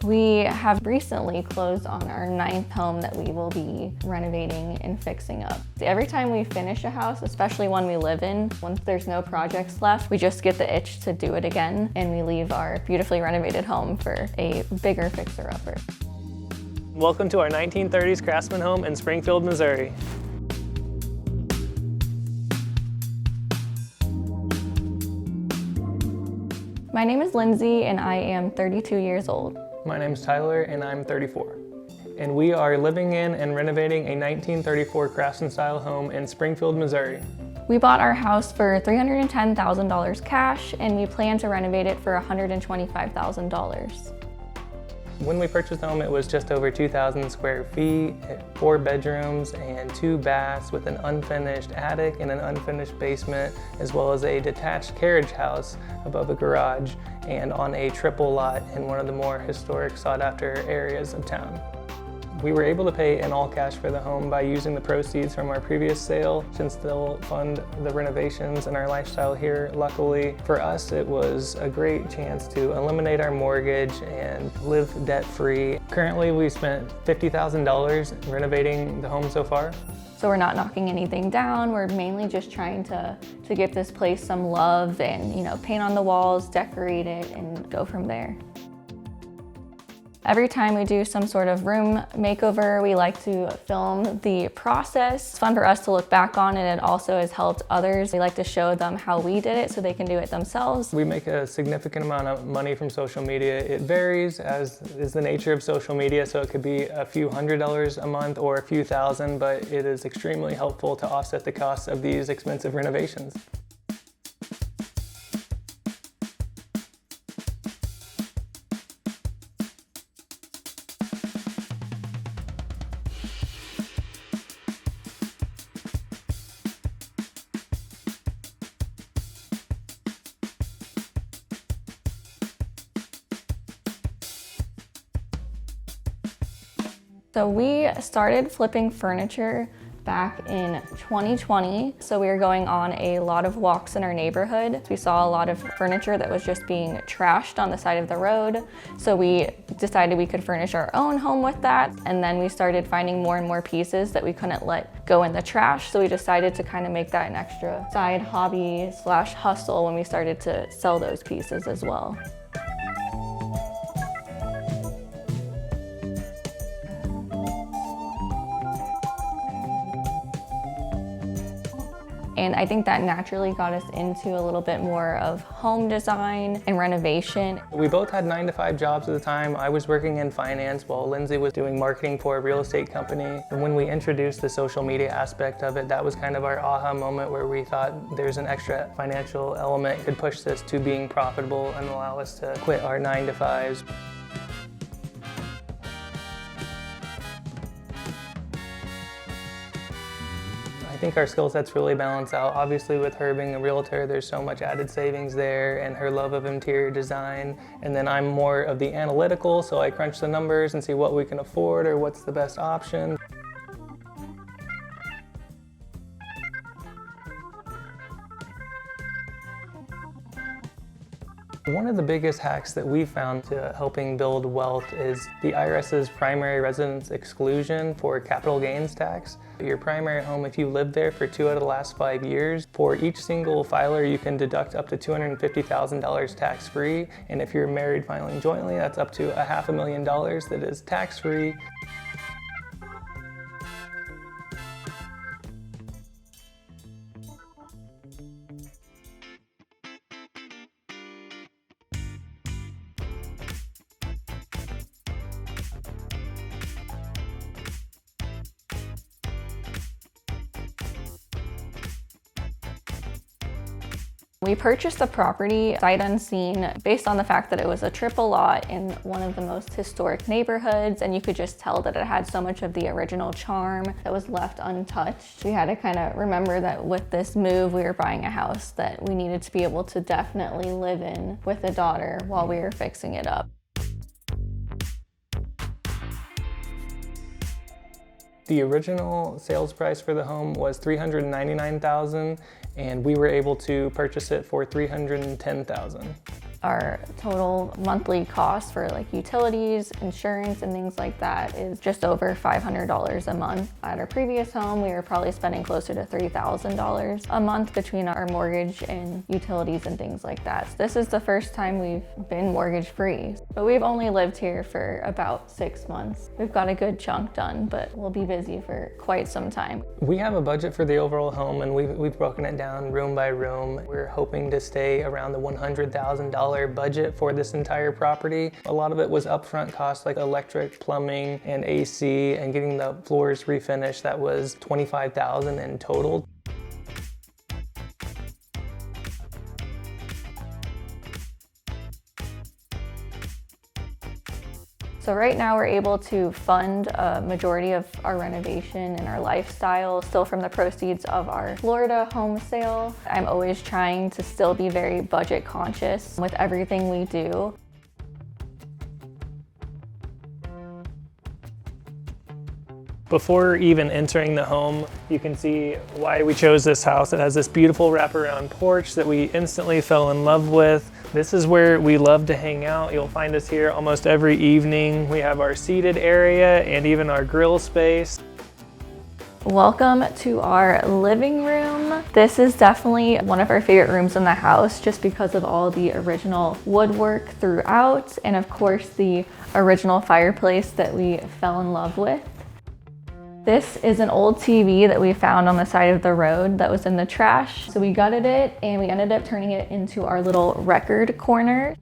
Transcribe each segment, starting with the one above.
We have recently closed on our 9th home that we will be renovating and fixing up. Every time we finish a house, especially one we live in, once there's no projects left, we just get the itch to do it again, and we leave our beautifully renovated home for a bigger fixer-upper. Welcome to our 1930s Craftsman home in Springfield, Missouri. My name is Lindsey and I am 32 years old. My name is Tyler and I'm 34. And we are living in and renovating a 1934 craftsman-style home in Springfield, Missouri. We bought our house for $310,000 cash and we plan to renovate it for $125,000. When we purchased the home, it was just over 2,000 square feet, 4 bedrooms and 2 baths with an unfinished attic and an unfinished basement, as well as a detached carriage house above a garage and on a triple lot in one of the more historic sought-after areas of town. We were able to pay in all cash for the home by using the proceeds from our previous sale, since they'll fund the renovations and our lifestyle here. Luckily for us, it was a great chance to eliminate our mortgage and live debt-free. Currently, we spent $50,000 renovating the home so far. So we're not knocking anything down. We're mainly just trying to give this place some love and, paint on the walls, decorate it, and go from there. Every time we do some sort of room makeover, we like to film the process. It's fun for us to look back on, and it also has helped others. We like to show them how we did it so they can do it themselves. We make a significant amount of money from social media. It varies, as is the nature of social media, so it could be a few $100s a month or a few thousand, but it is extremely helpful to offset the costs of these expensive renovations. So we started flipping furniture back in 2020. So we were going on a lot of walks in our neighborhood. We saw a lot of furniture that was just being trashed on the side of the road. So we decided we could furnish our own home with that. And then we started finding more and more pieces that we couldn't let go in the trash. So we decided to kind of make that an extra side hobby / hustle when we started to sell those pieces as well. And I think that naturally got us into a little bit more of home design and renovation. We both had 9-to-5 jobs at the time. I was working in finance while Lindsey was doing marketing for a real estate company. And when we introduced the social media aspect of it, that was kind of our aha moment where we thought there's an extra financial element could push this to being profitable and allow us to quit our 9-to-5s. I think our skill sets really balance out. Obviously, with her being a realtor, there's so much added savings there, and her love of interior design. And then I'm more of the analytical, so I crunch the numbers and see what we can afford or what's the best option. One of the biggest hacks that we found to helping build wealth is the IRS's primary residence exclusion for capital gains tax. Your primary home, if you lived there for 2 out of the last 5 years, for each single filer you can deduct up to $250,000 tax-free, and if you're married filing jointly, that's up to $500,000 that is tax-free. We purchased the property sight unseen based on the fact that it was a triple lot in one of the most historic neighborhoods, and you could just tell that it had so much of the original charm that was left untouched. We had to kind of remember that with this move, we were buying a house that we needed to be able to definitely live in with a daughter while we were fixing it up. The original sales price for the home was $399,000, and we were able to purchase it for $310,000. Our total monthly cost for like utilities, insurance, and things like that is just over $500 a month. At our previous home, we were probably spending closer to $3,000 a month between our mortgage and utilities and things like that. So this is the first time we've been mortgage free, but we've only lived here for about 6 months. We've got a good chunk done, but we'll be busy for quite some time. We have a budget for the overall home, and we've broken it down room by room. We're hoping to stay around the $100,000 budget for this entire property. A lot of it was upfront costs like electric, plumbing, and AC, and getting the floors refinished. That was $25,000 in total. So right now we're able to fund a majority of our renovation and our lifestyle still from the proceeds of our Florida home sale. I'm always trying to still be very budget conscious with everything we do. Before even entering the home, you can see why we chose this house. It has this beautiful wraparound porch that we instantly fell in love with. This is where we love to hang out. You'll find us here almost every evening. We have our seated area and even our grill space. Welcome to our living room. This is definitely one of our favorite rooms in the house just because of all the original woodwork throughout, and of course the original fireplace that we fell in love with. This is an old TV that we found on the side of the road that was in the trash. So we gutted it and we ended up turning it into our little record corner.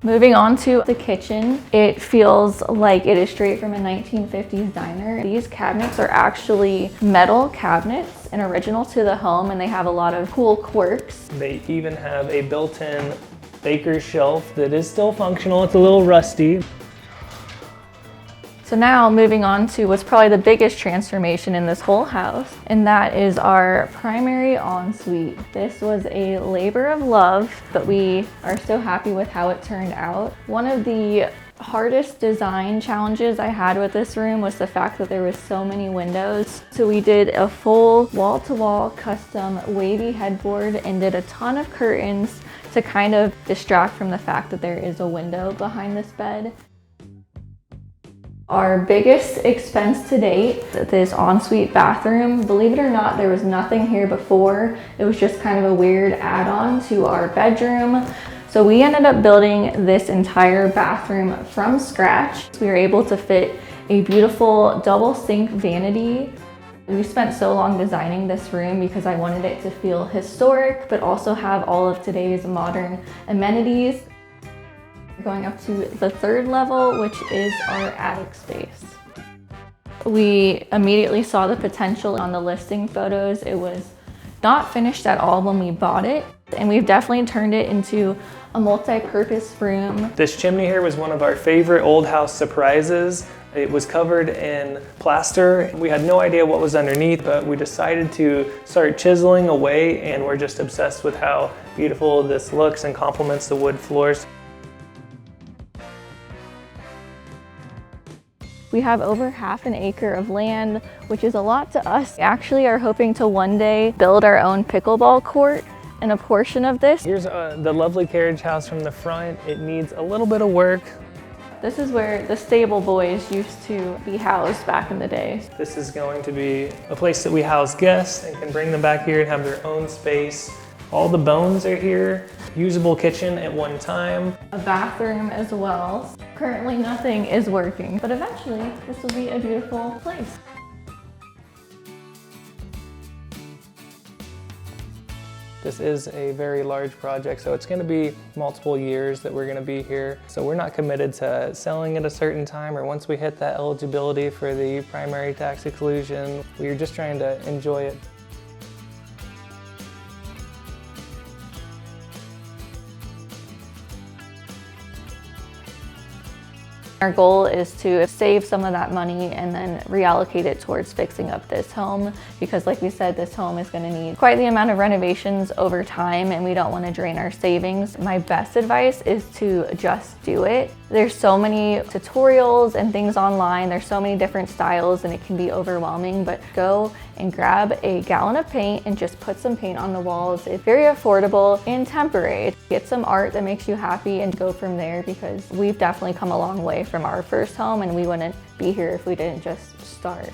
Moving on to the kitchen, it feels like it is straight from a 1950s diner. These cabinets are actually metal cabinets and original to the home, and they have a lot of cool quirks. They even have a built-in baker's shelf that is still functional. It's a little rusty. So now moving on to what's probably the biggest transformation in this whole house, and that is our primary ensuite. This was a labor of love, but we are so happy with how it turned out. One of the hardest design challenges I had with this room was the fact that there was so many windows. So we did a full wall-to-wall custom wavy headboard and did a ton of curtains to kind of distract from the fact that there is a window behind this bed. Our biggest expense to date, this ensuite bathroom. Believe it or not, there was nothing here before. It was just kind of a weird add-on to our bedroom. So we ended up building this entire bathroom from scratch. We were able to fit a beautiful double sink vanity. We spent so long designing this room because I wanted it to feel historic, but also have all of today's modern amenities. Going up to the third level, which is our attic space. We immediately saw the potential on the listing photos. It was not finished at all when we bought it, and we've definitely turned it into a multi-purpose room. This chimney here was one of our favorite old house surprises. It was covered in plaster. We had no idea what was underneath, but we decided to start chiseling away, and we're just obsessed with how beautiful this looks and complements the wood floors. We have over half an acre of land, which is a lot to us. We actually are hoping to one day build our own pickleball court, and a portion of this. Here's the lovely carriage house from the front. It needs a little bit of work. This is where the stable boys used to be housed back in the day. This is going to be a place that we house guests and can bring them back here and have their own space. All the bones are here. Usable kitchen at one time. A bathroom as well. Currently nothing is working, but eventually this will be a beautiful place. This is a very large project, so it's going to be multiple years that we're going to be here. So we're not committed to selling at a certain time or once we hit that eligibility for the primary tax exclusion. We're just trying to enjoy it. Our goal is to save some of that money and then reallocate it towards fixing up this home, because like we said, this home is going to need quite the amount of renovations over time, and we don't want to drain our savings. My best advice is to just do it. There's so many tutorials and things online. There's so many different styles and it can be overwhelming, but go and grab a gallon of paint and just put some paint on the walls. It's very affordable and temporary. Get some art that makes you happy and go from there, because we've definitely come a long way from our first home and we wouldn't be here if we didn't just start.